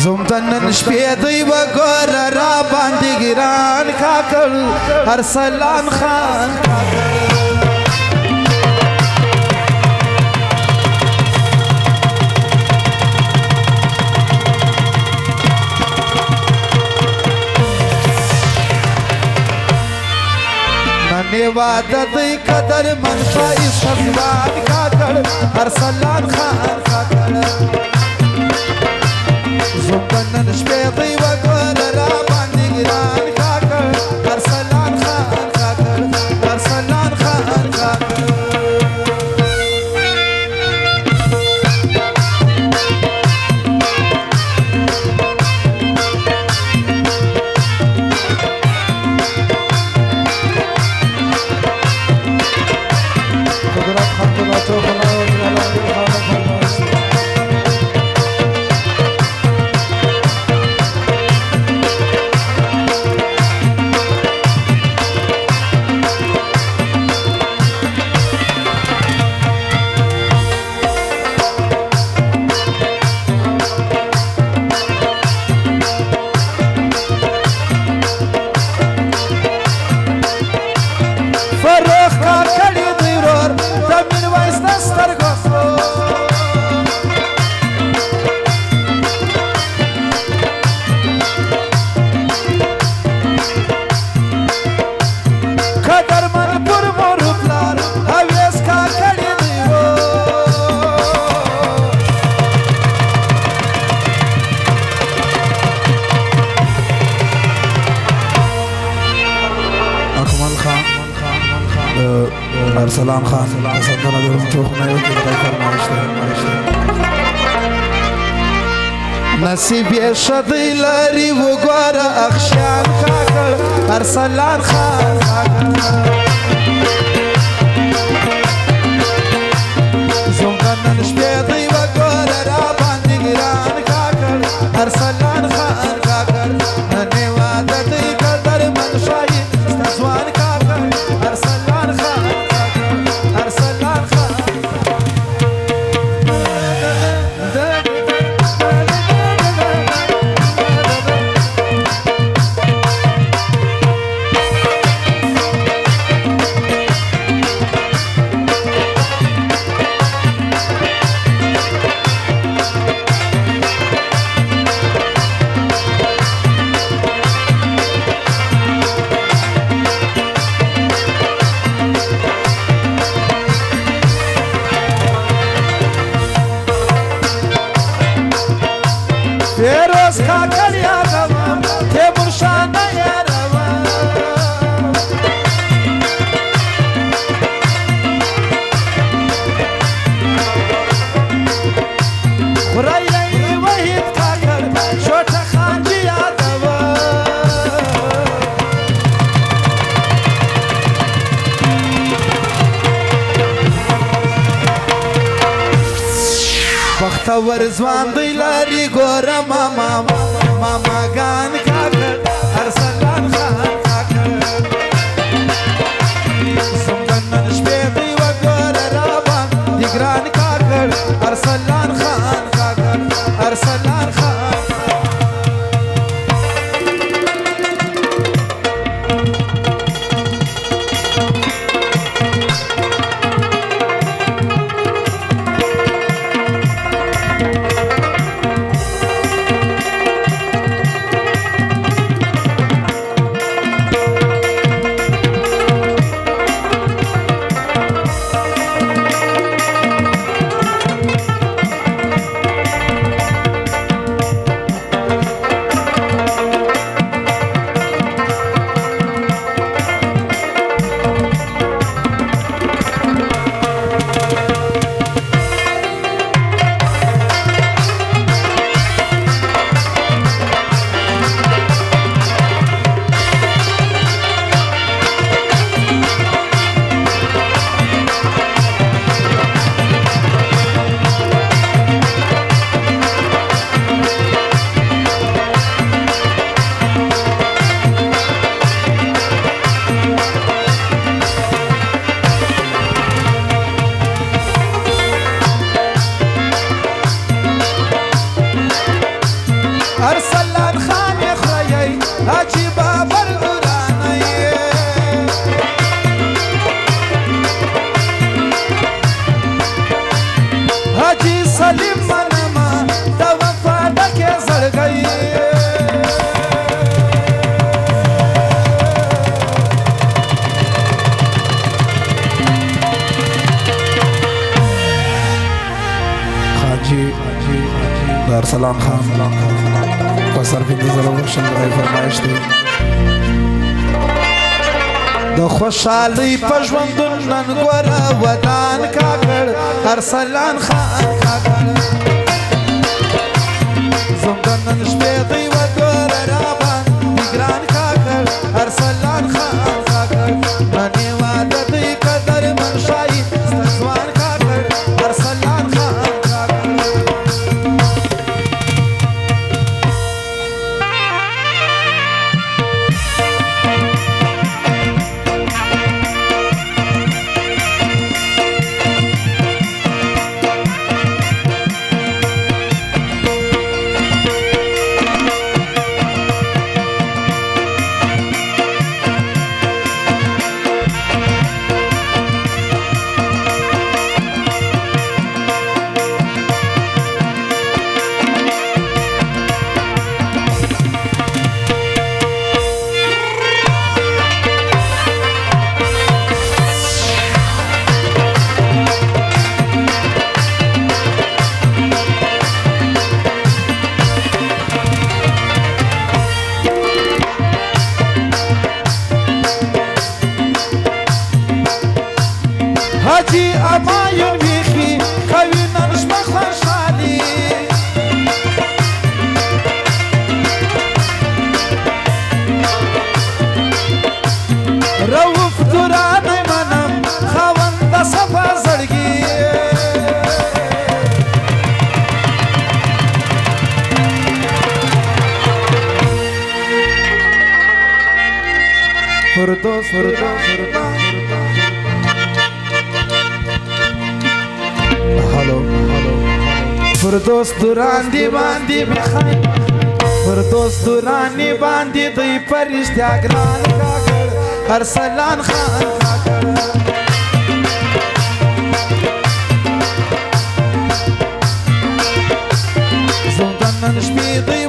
زمتنن شپې دی وګوره را باندې ګران کاکړ ارسلان خان ننې واده دی قدر منفا استقبال کاکړ ارسلان خان کاکړ زمتنن شپې دی وګوره را باندې ګران کاکړ ارسلان خان کاکړ ارسلان خان کاکړ ارسلان خان سندنا درم توخنا یو کې دای فرمایش ده نصیب یې شدی لري وګوره اخشان کاکړ ارسلان خان زمګنن شپې دی وګوره را باندې ګران کاکړ ارسلان خان کاکړ ننې واده دی قدر منشای ستاسوان کاکړ ارسلان خان ارسلان خان فیروز کاکړ یادوم تیمور شاه نه یادوم خورایی وحید کاکړ شوټه خان جی یادوم بختور ځوان دی لري ګوره ماما ګان کاکړ ارسلان خان کاکړ زمګنن شپې دی وګوره را باندې ګران کاکړ ارسلان خان کاکړ ارسلان خان ارسلان خان په سر 15 شل غي فرمایش دی د خوشحالي په ژوندون نن ګوره ودان کاکړ ارسلان خان کاکړ زموږ نن شپې دی وګوره را باندې ګران کاکړ ارسلان خان کاکړ نن واده دی قدر منشای ستځوان کاکړ ارسلان خان کاکړ حاجی امایون بیخی کوي نن شپه خوشحالي رؤوف درانه منم خاوند صفا زړګي فردوس فردوس دوران دی باندې بخای فردوس دوران دی باندې دوی پرشتیا ګران کاکړ ارسلان خان کاکړ زموږ نن شپې دی